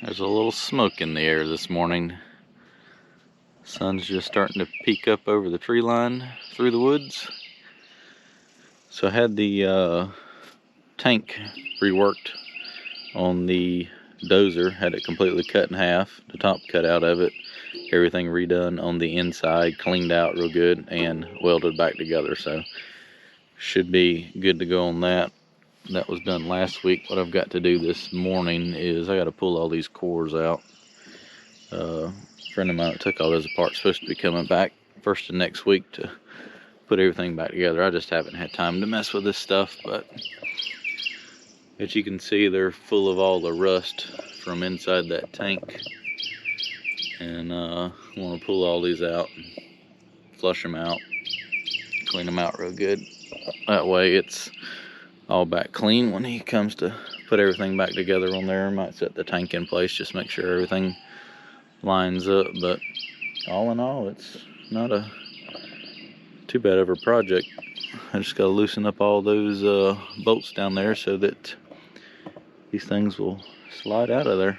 There's a little smoke in the air this morning. Sun's just starting to peek up over the tree line through the woods. So I had the tank reworked on the dozer, had it completely cut in half, the top cut out of it, everything redone on the inside, cleaned out real good, and welded back together. So should be good to go on that. That was done last week. What I've got to do this morning is I got to pull all these cores out. A friend of mine that took all those apart supposed to be coming back first of next week to put everything back together. I just haven't had time to mess with this stuff, but as you can see, they're full of all the rust from inside that tank, and I want to pull all these out and flush them out, clean them out real good. That way it's all back clean when he comes to put everything back together on there. Might set the tank in place, just make sure everything lines up. But all in all, it's not a too bad of a project. I just got to loosen up all those bolts down there so that these things will slide out of there.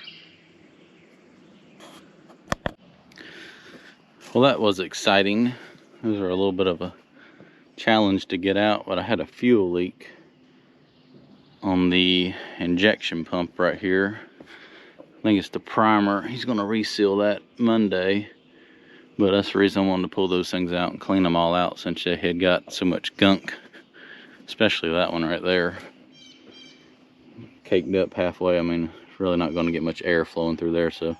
Well, that was exciting. Those are a little bit of a challenge to get out, but I had a fuel leak on the injection pump right here. I think it's the primer. He's going to reseal that Monday, but that's the reason I wanted to pull those things out and clean them all out, since they had got so much gunk, especially that one right there, caked up halfway. I mean, it's really not going to get much air flowing through there, so I'm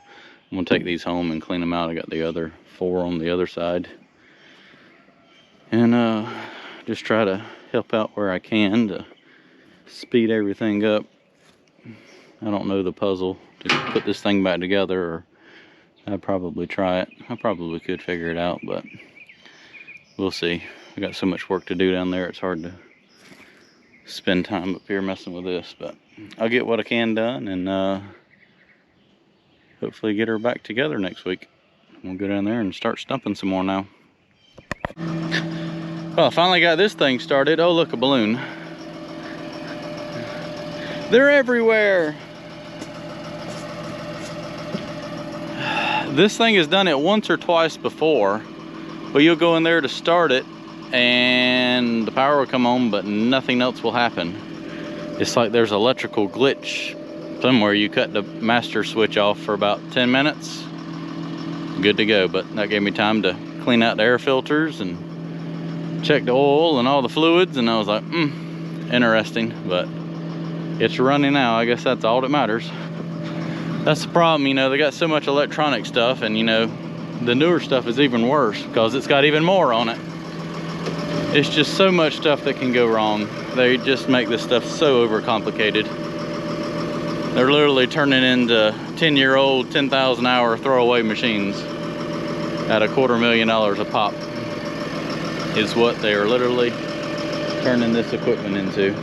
going to take these home and clean them out. I got the other 4 on the other side, and just try to help out where I can to speed everything up. I don't know the puzzle to put this thing back together, or I'd probably try it. I probably could figure it out, but we'll see. I got so much work to do down there, it's hard to spend time up here messing with this, but I'll get what I can done, and hopefully get her back together next week. We'll go down there and start stumping some more now. Well, I finally got this thing started. Oh, look, a balloon. They're everywhere. This thing has done it once or twice before, but you'll go in there to start it and the power will come on, but nothing else will happen. It's like there's electrical glitch somewhere. You cut the master switch off for about 10 minutes, good to go. But that gave me time to clean out the air filters and check the oil and all the fluids, and I was like, interesting. But it's running now. I guess that's all that matters. That's the problem, you know, they got so much electronic stuff, and you know, the newer stuff is even worse because it's got even more on it. It's just so much stuff that can go wrong. They just make this stuff so overcomplicated. They're literally turning into 10-year-old, 10,000 hour throwaway machines at $250,000 a pop is what they are literally turning this equipment into.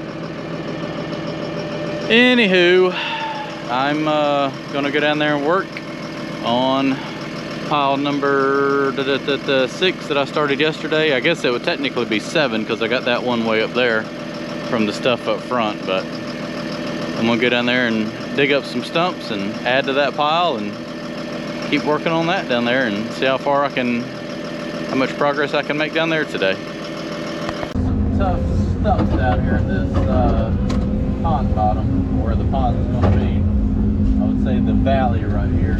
Anywho, I'm gonna go down there and work on pile number 6 that I started yesterday. I guess it would technically be 7 because I got that one way up there from the stuff up front, but I'm gonna go down there and dig up some stumps and add to that pile and keep working on that down there and see how much progress I can make down there today. Some tough stumps out here in this pond bottom, where the pond is going to be. I would say the valley right here.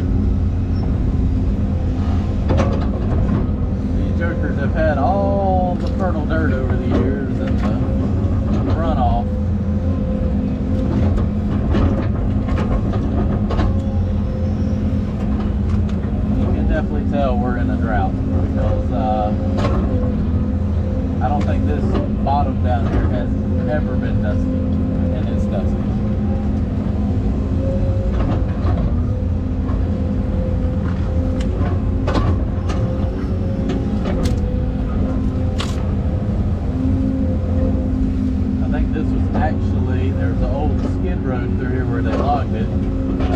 These jokers have had all the fertile dirt over the years and the runoff. You can definitely tell we're in a drought, because I don't think this bottom down here has ever been dusty, and it's dusty. I think this was actually, there's an old skid road through here where they logged it. I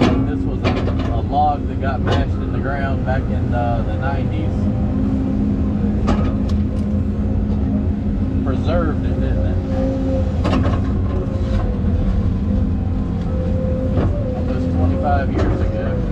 think this was a log that got mashed in the ground back in the 90s. Preserved it, didn't it? Almost 25 years ago.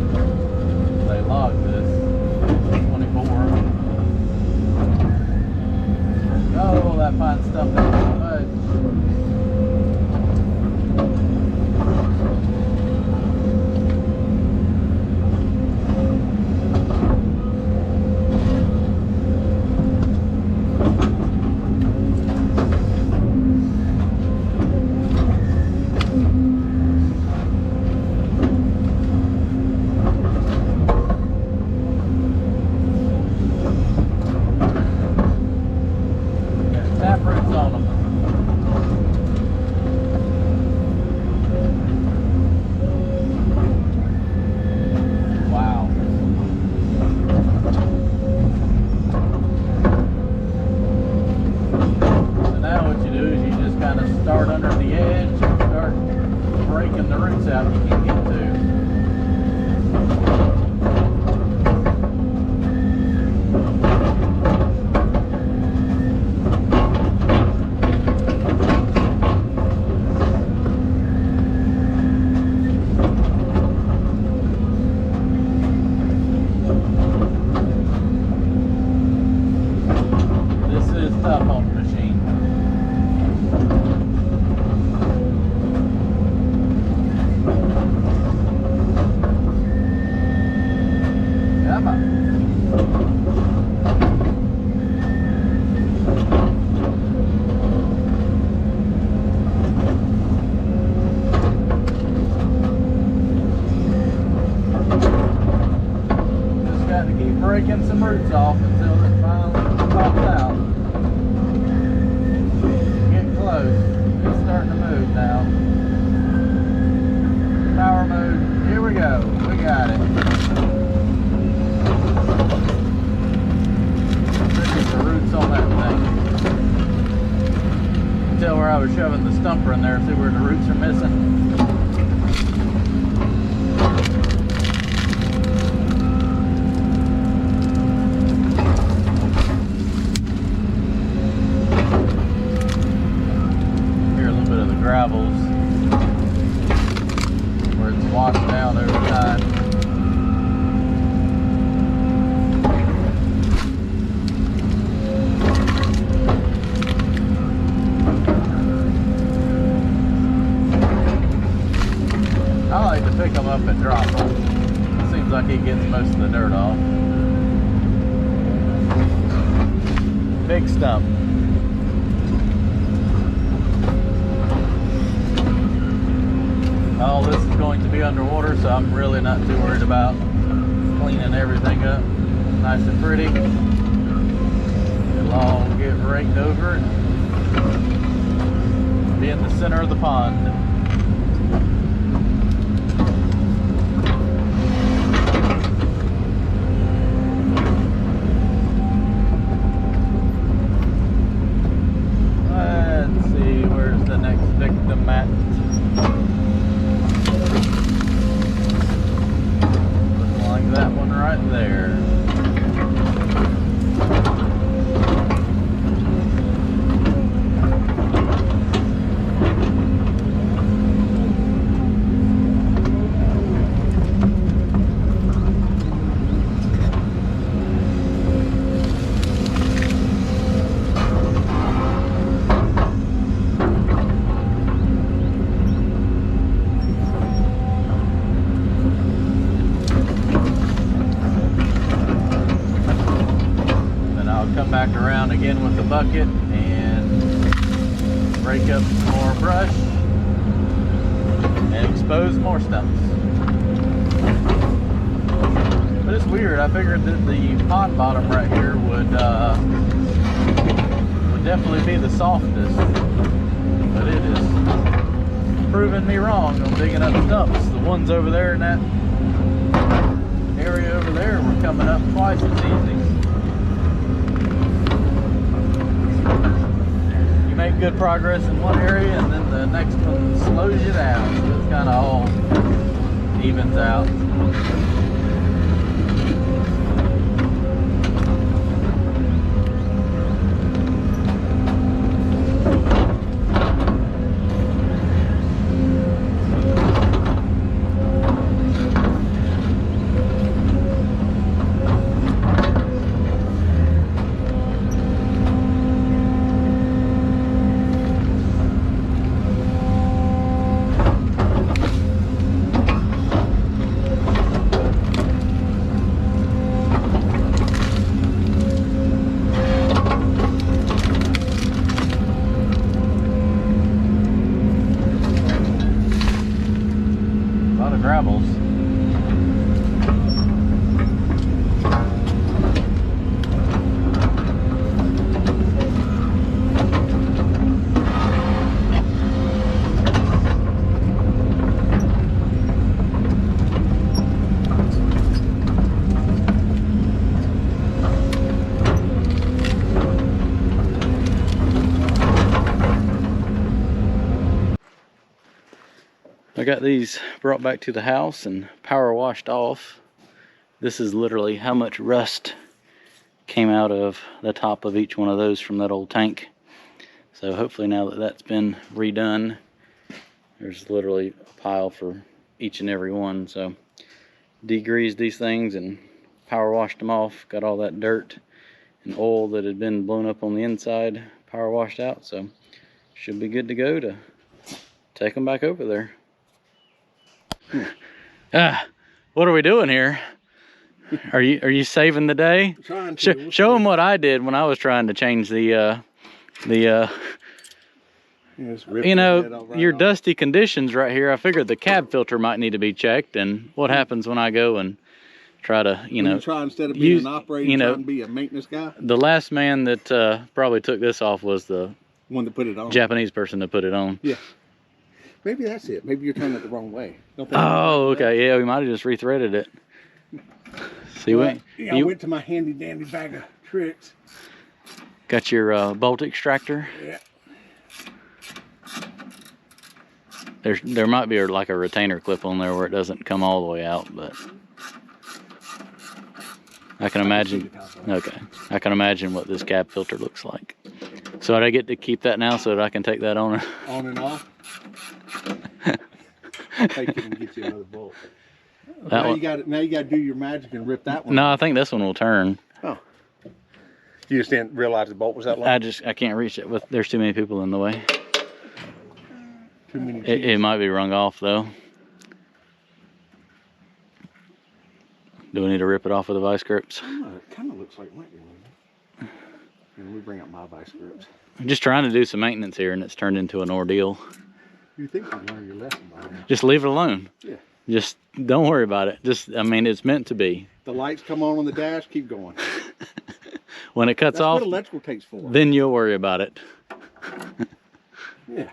roots out if we can get to. Breaking some roots off until it finally pops out. Getting close. It's starting to move now. Power mode. Here we go. We got it. Look at the roots on that thing. You can tell where I was shoving the stumper in there. See where the roots are missing? Gravels where it's washed down over time. I like to pick them up and drop them. It seems like he gets most of the dirt off. Big stump. All this is going to be underwater, so I'm really not too worried about cleaning everything up nice and pretty. It'll all get raked over and be in the center of the pond. Let's see, where's the next victim at? That one right there. Back around again with the bucket and rake up some more brush and expose more stumps. But it's weird, I figured that the pond bottom right here would definitely be the softest, but it is proving me wrong on digging up stumps. The ones over there in that area over there were coming up twice as easy. Make good progress in one area and then the next one slows you down, so it's kind of all evens out. Gravels. I got these brought back to the house and power washed off. This is literally how much rust came out of the top of each one of those from that old tank. So hopefully now that that's been redone, there's literally a pile for each and every one. So degreased these things and power washed them off. Got all that dirt and oil that had been blown up on the inside power washed out. So should be good to go to take them back over there. What are we doing here? Are you saving the day? Trying to. Show them what I did when I was trying to change the you know, your dusty conditions right here. I figured the cab filter might need to be checked, and what happens when I go and try to, you know, try instead of being an operator, you know, try and be a maintenance guy. The last man that probably took this off was the one that put it on. Japanese person that put it on. Yeah. Maybe that's it. Maybe you're turning it the wrong way. Oh, okay. Yeah, we might have just rethreaded it. See what? Yeah, I went to my handy dandy bag of tricks. Got your bolt extractor. Yeah. There might be like a retainer clip on there where it doesn't come all the way out, but I can imagine. Okay, I can imagine what this cab filter looks like. So I get to keep that now, so that I can take that on. On and off. I'll take it and get you another bolt. Now you got to do your magic and rip that one. No, I think this one will turn. Oh. You just didn't realize the bolt was that long? I can't reach it. There's too many people in the way. Too many. It might be wrung off though. Do we need to rip it off with the vice grips? It kind of looks like it might be one. And we bring up my vice grips. I'm just trying to do some maintenance here, and it's turned into an ordeal. You think you learned your lesson by now? Just leave it alone. Yeah. Just don't worry about it. I mean, it's meant to be. The lights come on the dash, keep going. When it cuts off, that's what electrical takes for. Then you'll worry about it. Yeah.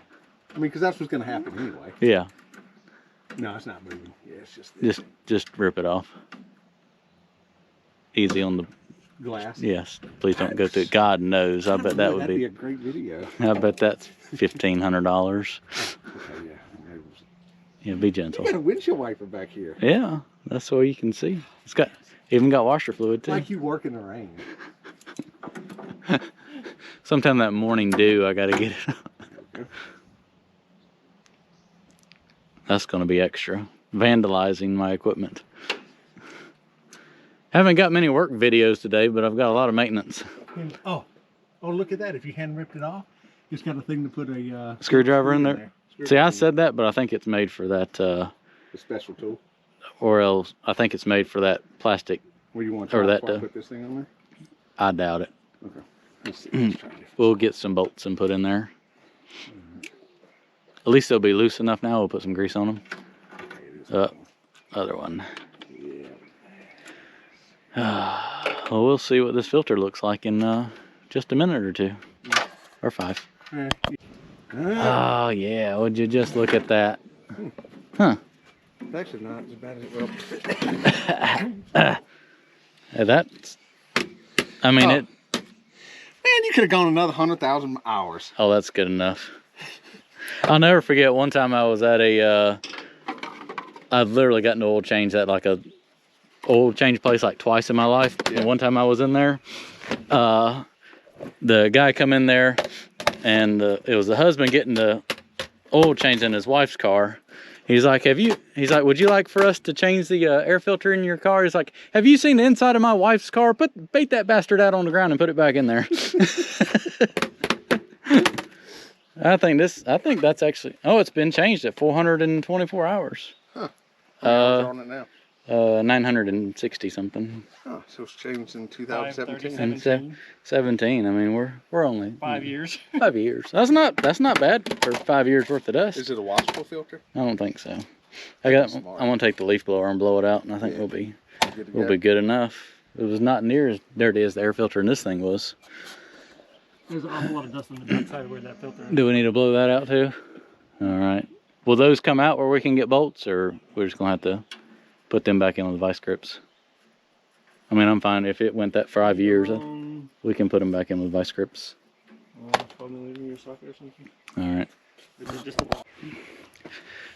I mean, because that's what's going to happen anyway. Yeah. No, it's not moving. Yeah, it's just this. Just rip it off. Easy on the glass. Yes. Please don't go through it. God knows. I bet that would be a great video. I bet that's $1,500. Okay, yeah. Yeah, be gentle. You got a windshield wiper back here. Yeah, that's all you can see. It's even got washer fluid too. Like you work in the rain. Sometime that morning dew, I gotta get it. Okay. That's gonna be extra. Vandalizing my equipment. Haven't got many work videos today, but I've got a lot of maintenance. Oh, look at that! If you hadn't ripped it off, it's got a thing to put a screwdriver in there. See, I said that, but I think it's made for that. The special tool. Or else, I think it's made for that plastic. What do you want to put this thing on there? I doubt it. Okay. Let's see. We'll get some bolts and put in there. At least they'll be loose enough now. We'll put some grease on them. Okay, other one. Yeah. Well, we'll see what this filter looks like in just a minute or two. Or 5. Oh, yeah. Would you just look at that? Huh. It's actually not as bad as well. That's... I mean, it... Man, you could have gone another 100,000 hours. Oh, that's good enough. I'll never forget one time I was at a... I've literally gotten to oil change at like a oil change place like twice in my life. Yeah. And one time I was in there, the guy come in there, and it was the husband getting the oil change in his wife's car. He's like, he's like, would you like for us to change the air filter in your car? He's like, have you seen the inside of my wife's car? Bait that bastard out on the ground and put it back in there. I think that's actually, it's been changed at 424 hours. Huh. How on it now? 960 something. Oh, so it's changed in 2017. 17. I mean, we're only 5 years. 5 years. That's not bad for 5 years worth of dust. Is it a washable filter? I don't think so. I want to take the leaf blower and blow it out, and I think we'll be good enough. It was not near as dirty as the air filter in this thing was. There's an awful lot of dust on the backside where that filter is. Do we need to blow that out too? All right. Will those come out where we can get bolts, or we're just gonna have to put them back in with the vice grips? I mean, I'm fine if it went that 5 years. We can put them back in with vice grips. 12 millimeter socket or something. All right.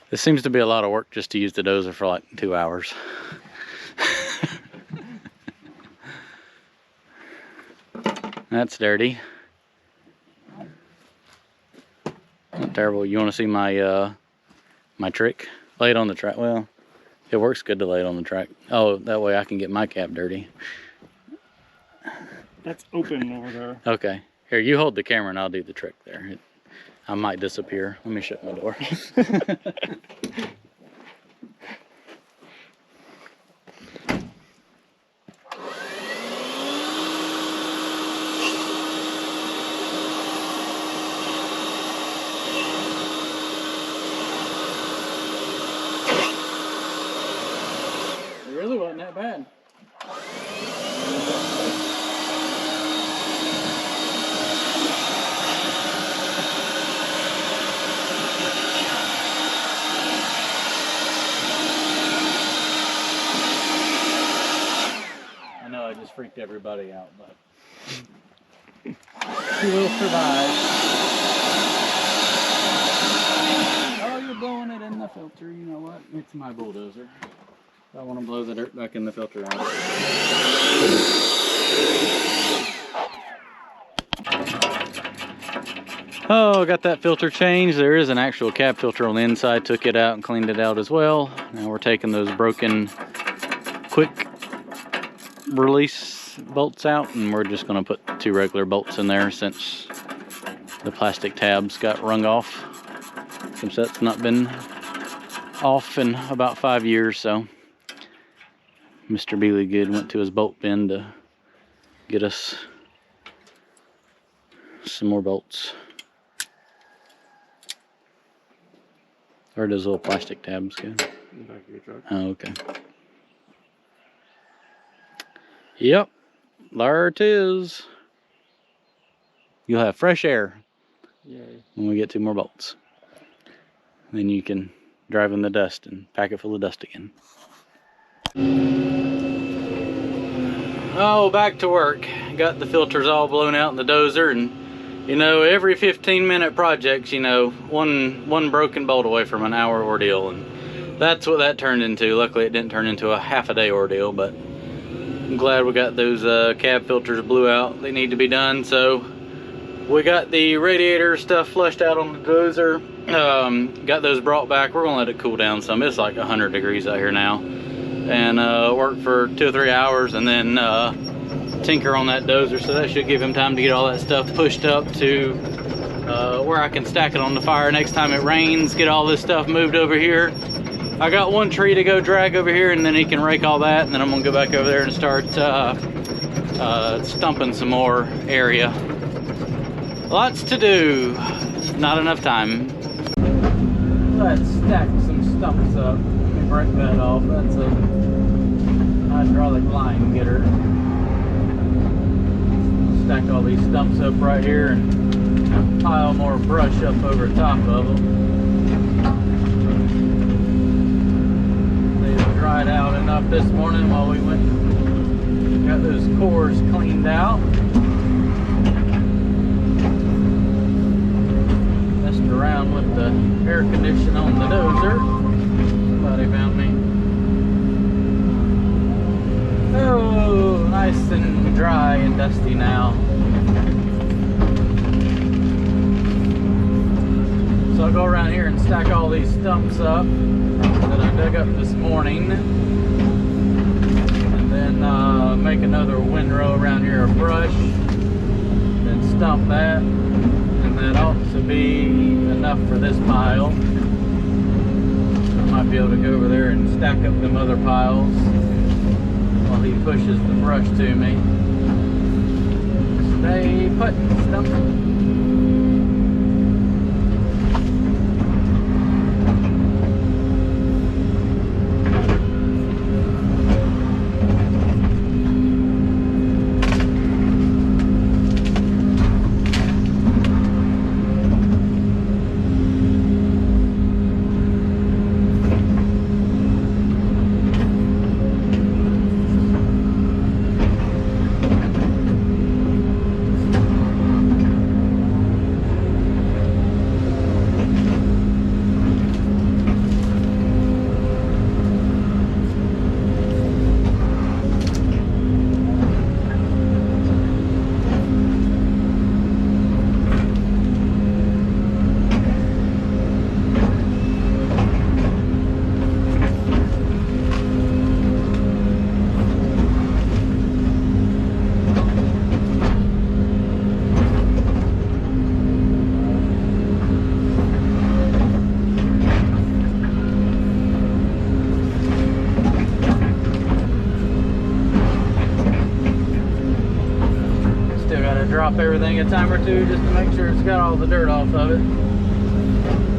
This seems to be a lot of work just to use the dozer for like 2 hours. That's dirty. Not terrible. You want to see my my trick? Lay it on the track. Well, it works good to lay it on the track. Oh, that way I can get my cap dirty. That's open over there. Okay. Here, you hold the camera and I'll do the trick there. I might disappear. Let me shut my door. It really wasn't that bad. I know I just freaked everybody out, but she will survive. Oh, you're blowing it in the filter. You know what? It's my bulldozer. I want to blow the dirt back in the filter out. Oh, got that filter changed. There is an actual cab filter on the inside. Took it out and cleaned it out as well. Now we're taking those broken quick release bolts out, and we're just going to put 2 regular bolts in there since the plastic tabs got wrung off. Since that's not been off in about 5 years, so Mr. Beely Good went to his bolt bin to get us some more bolts. Where does little plastic tabs go? In the back of your truck. Oh, okay. Yep, there it is. You'll have fresh air. Yay. When we get 2 more bolts. Then you can drive in the dust and pack it full of dust again. Oh, back to work. Got the filters all blown out in the dozer, and you know, every 15-minute project's, you know, one broken bolt away from an hour ordeal, and that's what that turned into. Luckily it didn't turn into a half-a-day ordeal, but I'm glad we got those cab filters blew out. They need to be done. So we got the radiator stuff flushed out on the dozer. Got those brought back. We're gonna let it cool down some. It's like 100 degrees out here now, and work for 2 or 3 hours, and then tinker on that dozer. So that should give him time to get all that stuff pushed up to where I can stack it on the fire next time it rains. Get all this stuff moved over here. I got 1 tree to go drag over here, and then he can rake all that, and then I'm gonna go back over there and start stumping some more area. Lots to do, not enough time. Let's stack some stumps up. Let me break that off. That's a hydraulic line getter. Stack all these stumps up right here and pile more brush up over top of them. They've dried out enough this morning while we went and got those cores cleaned out. Messed around with the air conditioning on the dozer. Somebody found me. Oh, nice and dry and dusty now. So I'll go around here and stack all these stumps up that I dug up this morning, and then make another windrow around here of brush, then stump that, and that ought to be enough for this pile. I might be able to go over there and stack up them other piles while he pushes the brush to me. Stay put, Stump. stop everything a time or two just to make sure it's got all the dirt off of it.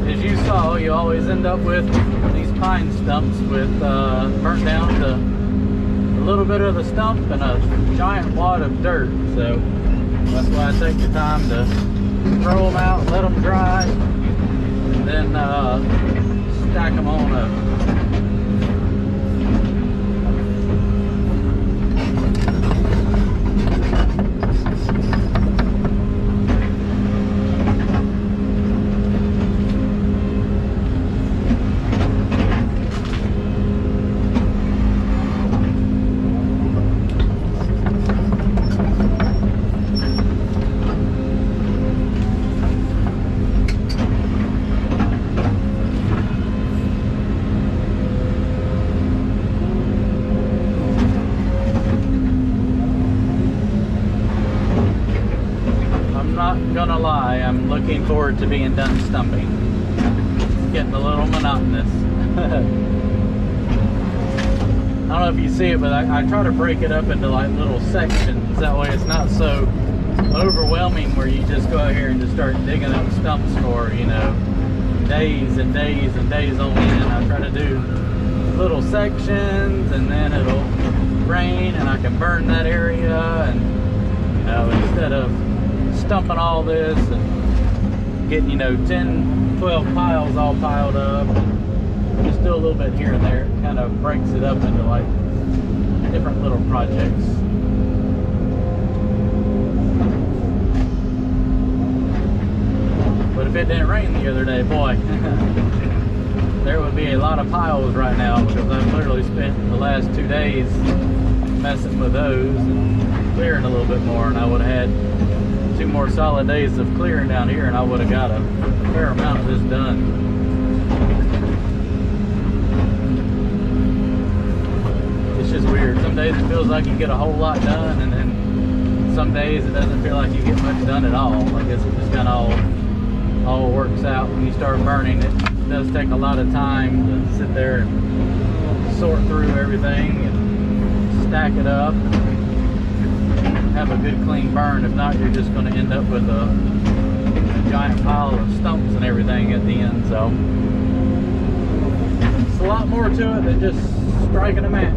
As you saw, you always end up with these pine stumps with burnt down to a little bit of the stump and a giant wad of dirt. So that's why I take the time to throw them out, let them dry, and then stack them on up. Gonna lie, I'm looking forward to being done stumping. It's getting a little monotonous. I don't know if you see it, but I try to break it up into like little sections. That way it's not so overwhelming where you just go out here and just start digging up stumps for, you know, days and days and days on end. I try to do little sections, and then it'll rain and I can burn that area, and you know, instead of stumping all this and getting, you know, 10, 12 piles all piled up, just do a little bit here and there. It kind of breaks it up into like different little projects. But if it didn't rain the other day, boy, there would be a lot of piles right now, because I've literally spent the last 2 days messing with those and clearing a little bit more, and I would have had 2 more solid days of clearing down here, and I would have got a fair amount of this done. It's just weird. Some days it feels like you get a whole lot done, and then some days it doesn't feel like you get much done at all. I guess it just kind of all works out when you start burning. It does take a lot of time to sit there and sort through everything and stack it up. Have a good clean burn. If not, you're just going to end up with a giant pile of stumps and everything at the end. So it's a lot more to it than just striking a match.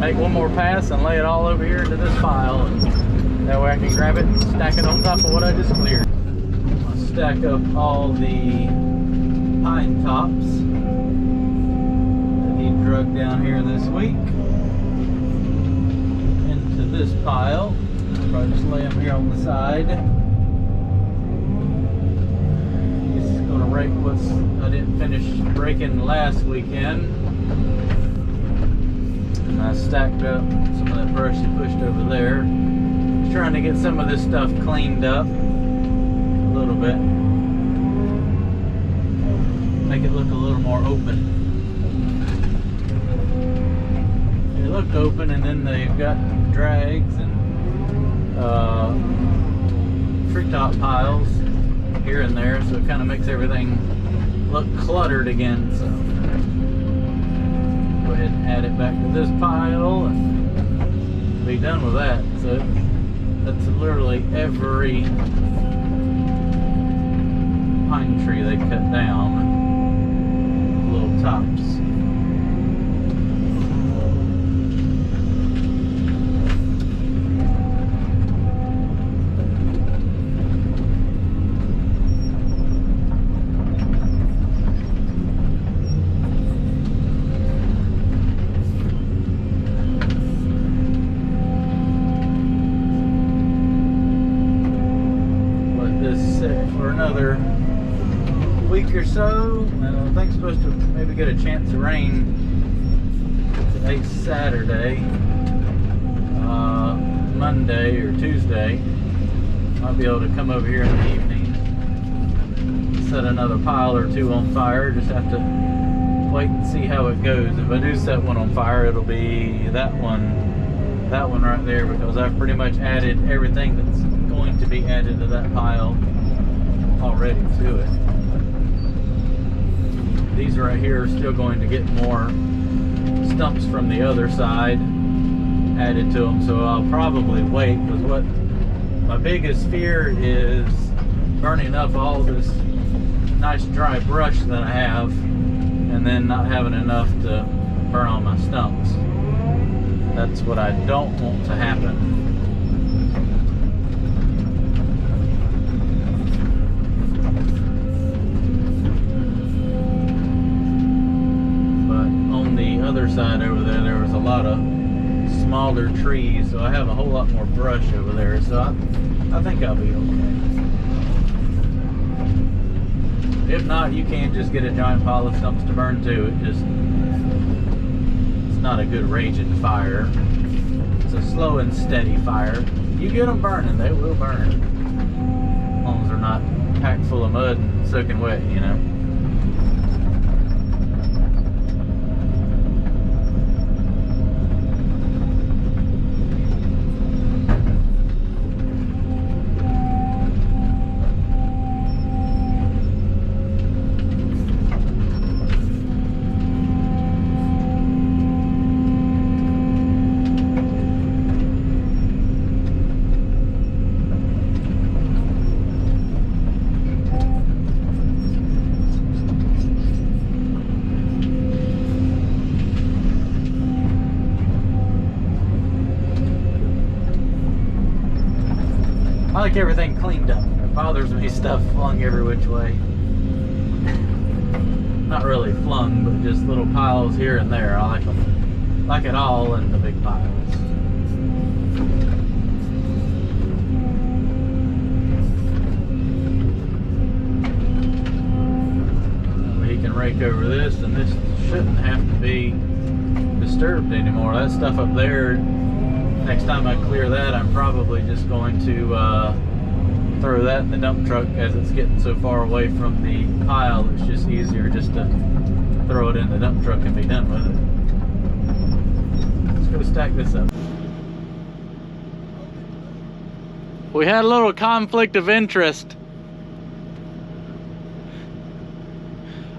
Make one more pass and lay it all over here into this pile, and that way I can grab it and stack it on top of what I just cleared. I'll stack up all the pine tops that he drug down here this week into this pile. I'll probably just lay them here on the side. Just gonna rake what's I didn't finish breaking last weekend. I stacked up some of that brush he pushed over there. Just trying to get some of this stuff cleaned up a little bit. Make it look a little more open. They look open, and then they've got drags and treetop piles here and there, so it kind of makes everything look cluttered again. So go ahead and add it back to this pile and be done with that. So that's literally every pine tree they cut down, little tops. Another week or so. I think it's supposed to maybe get a chance of rain. Today's Saturday. Monday or Tuesday. I'll be able to come over here in the evening, set another pile or two on fire. Just have to wait and see how it goes. If I do set one on fire, it'll be that one right there, because I've pretty much added everything that's going to be added to that pile already to it. These right here are still going to get more stumps from the other side added to them, so I'll probably wait, because what my biggest fear is burning up all this nice dry brush that I have and then not having enough to burn all my stumps. That's what I don't want to happen. But on the other side over there, there was a lot of smaller trees, so I have a whole lot more brush over there, so I think I'll be okay. If not, you can just get a giant pile of stumps to burn too. It's not a good raging fire. It's a slow and steady fire. You get them burning, they will burn. As long as they're not packed full of mud and soaking wet, you know. I like everything cleaned up. It bothers me stuff flung every which way. Not really flung, but just little piles here and there. I like them, like it all in the big piles. He can rake over this, and this shouldn't have to be disturbed anymore. That stuff up there, next time I clear that, I'm probably just going to throw that in the dump truck, as it's getting so far away from the pile. It's just easier just to throw it in the dump truck and be done with it. Let's go stack this up. We had a little conflict of interest.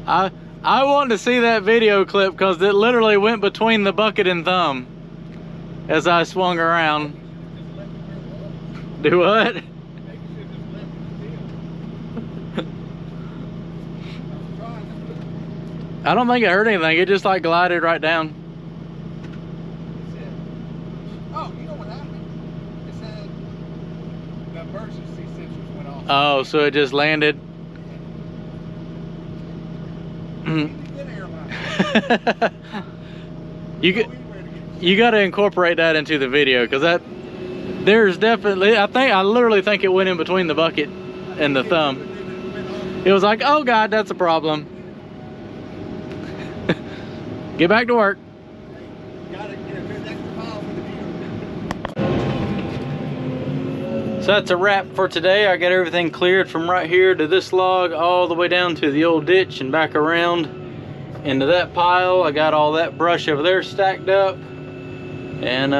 I want to see that video clip, because it literally went between the bucket and thumb as I swung around. Do what? I don't think it hurt anything. It just like glided right down. Oh, you know what happened? It said the emergency sensors went off. Oh, so it just landed. You got to incorporate that into the video, because there's definitely, I literally think it went in between the bucket and the thumb. It was like, oh God, that's a problem. Get back to work. So that's a wrap for today. I got everything cleared from right here to this log, all the way down to the old ditch and back around into that pile. I got all that brush over there stacked up, and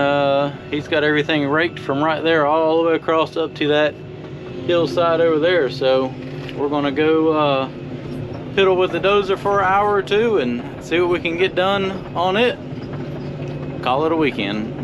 he's got everything raked from right there all the way across up to that hillside over there. So we're gonna go piddle with the dozer for an hour or two and see what we can get done on it. Call it a weekend.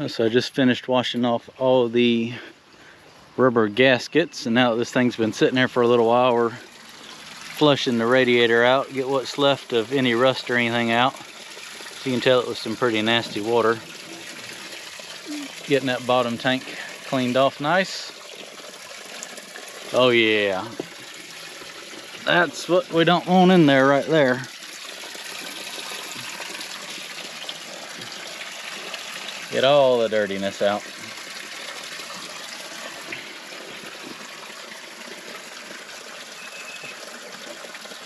So I just finished washing off all the rubber gaskets, and now that this thing's been sitting there for a little while, we're flushing the radiator out, get what's left of any rust or anything out. So you can tell it was some pretty nasty water. Getting that bottom tank cleaned off nice. Oh yeah, that's what we don't want in there right there. Get all the dirtiness out.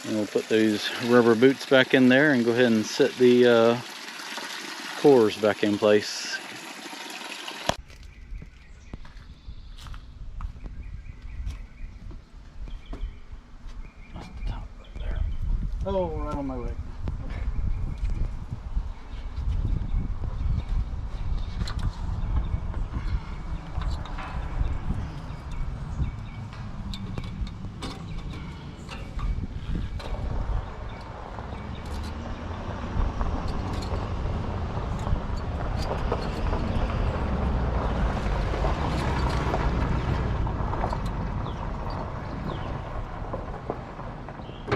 And we'll put those rubber boots back in there and go ahead and set the cores back in place. That's the top right there. Oh, right on my leg.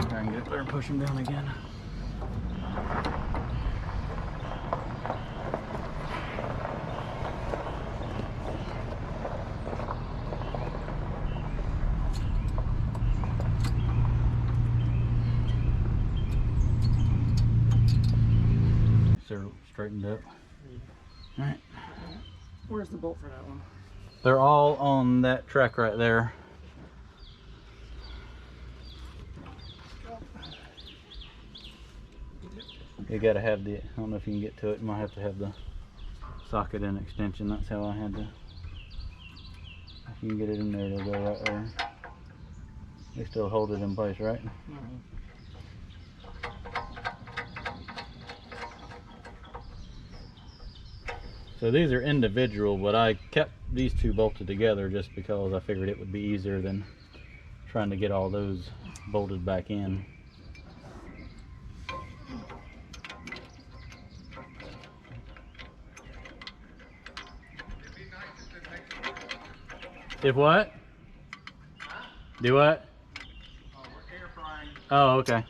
Try and get up there and push them down again. They're straightened up. All right. Where's the bolt for that one? They're all on that track right there. You gotta have the, I don't know if you can get to it, you might have to have the socket in extension. That's how I had to. If you can get it in there, it'll go right there. They still hold it in place, right? Mm-hmm. So these are individual, but I kept these two bolted together just because I figured it would be easier than trying to get all those bolted back in. If what? Do what? Oh, we're air frying. Oh, okay.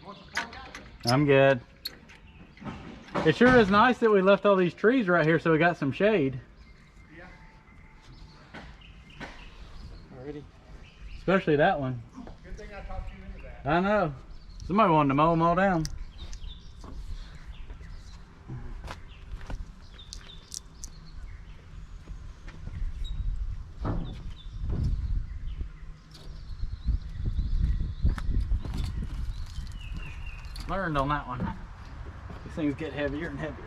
You want some pork? I'm good. It sure is nice that we left all these trees right here so we got some shade. Yeah. Alrighty. Especially that one. Good thing I talked you into that. I know. Somebody wanted to mow them all down. Learned on that one. These things get heavier and heavier.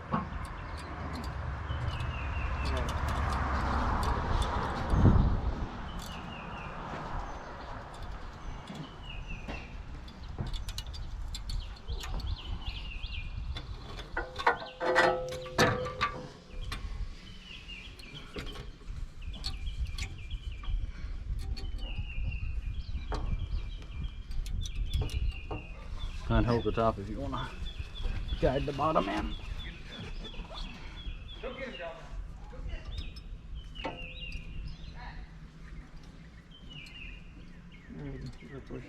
And hold the top if you want to guide the bottom in. Go get it, Delta. Go get it.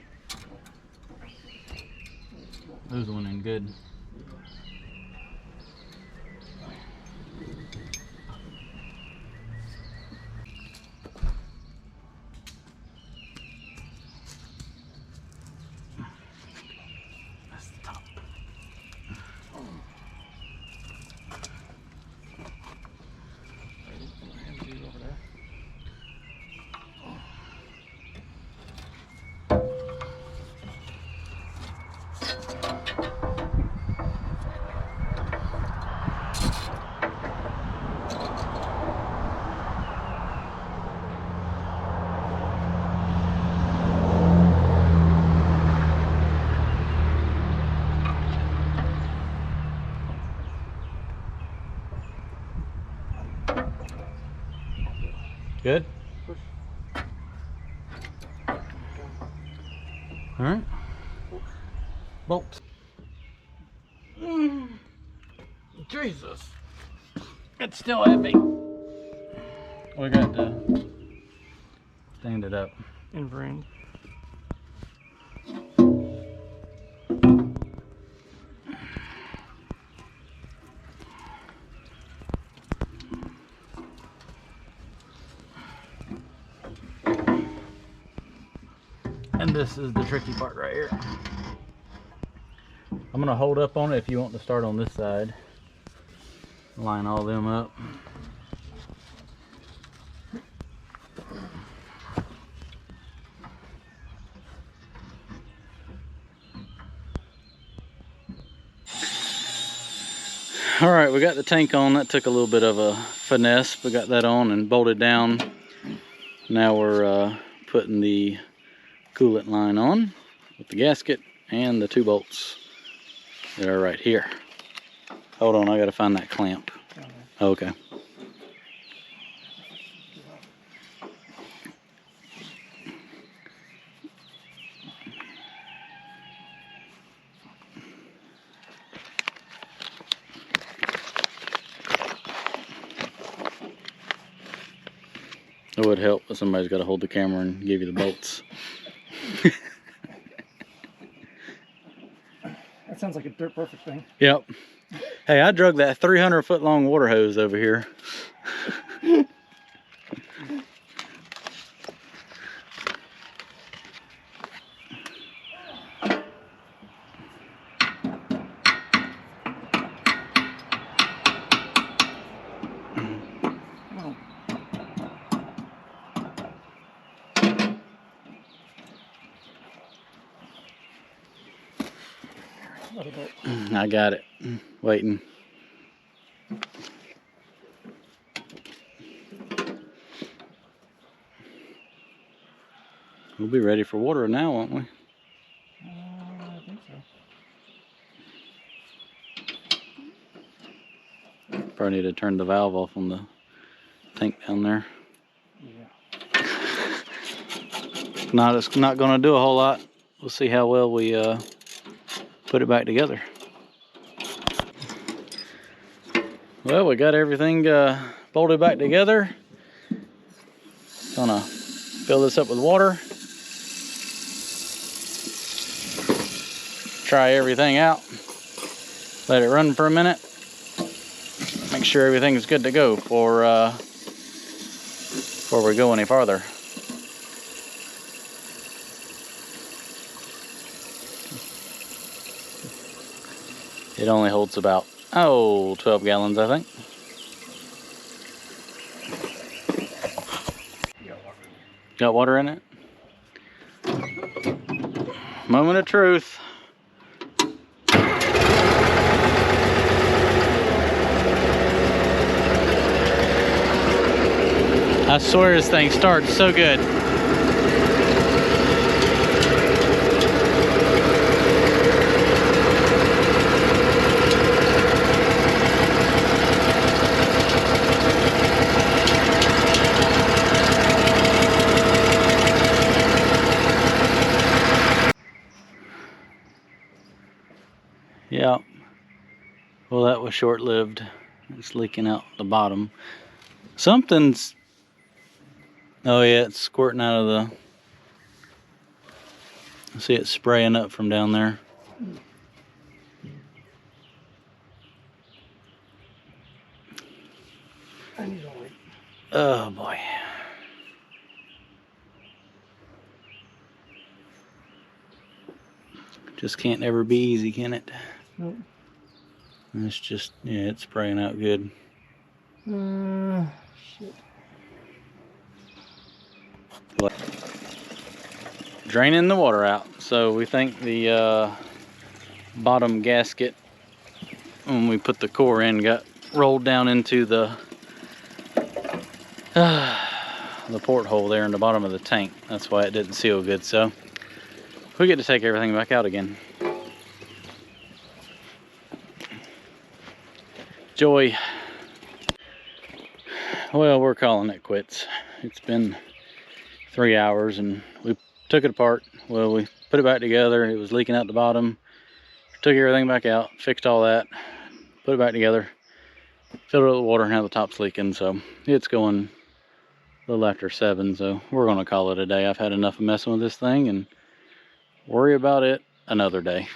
Those went in good. That's the top. Good? All right. Bolt. Jesus. It's still heavy. We got to stand it up. Inverted. And this is the tricky part right here. I'm gonna hold up on it if you want to start on this side. Line all them up. All right, we got the tank on. That took a little bit of a finesse. We got that on and bolted down. Now we're putting the coolant line on with the gasket and the 2 bolts that are right here. Hold on, I gotta find that clamp. Okay. It would help if somebody's got to hold the camera and give you the bolts. That sounds like a dirt perfect thing. Yep. Hey, I drug that 300-foot long water hose over here. I got it. Waiting. We'll be ready for water now, won't we? I think so. Probably need to turn the valve off on the tank down there. Yeah. It's not going to do a whole lot. We'll see how well we put it back together. Well, we got everything bolted back together. Gonna fill this up with water. Try everything out. Let it run for a minute. Make sure everything's good to go before we go any farther. It only holds about 12 gallons, I think. Got water in it? Moment of truth. I swear this thing starts so good. Yeah, well, that was short-lived. It's leaking out the bottom. Something's, oh yeah, it's squirting out of the, I see it spraying up from down there. I need a light. Oh boy. Just can't ever be easy, can it? Nope. It's just, yeah, it's spraying out good. Shit. Draining the water out. So we think the bottom gasket, when we put the core in, got rolled down into the porthole there in the bottom of the tank. That's why it didn't seal good. So we get to take everything back out again. Joy. Well, we're calling it quits. It's been 3 hours and we took it apart. Well, we put it back together. It was leaking out the bottom. Took everything back out, fixed all that, put it back together, filled it with water, and now the top's leaking. So it's going a little after 7, so we're gonna call it a day. I've had enough of messing with this thing and worry about it another day.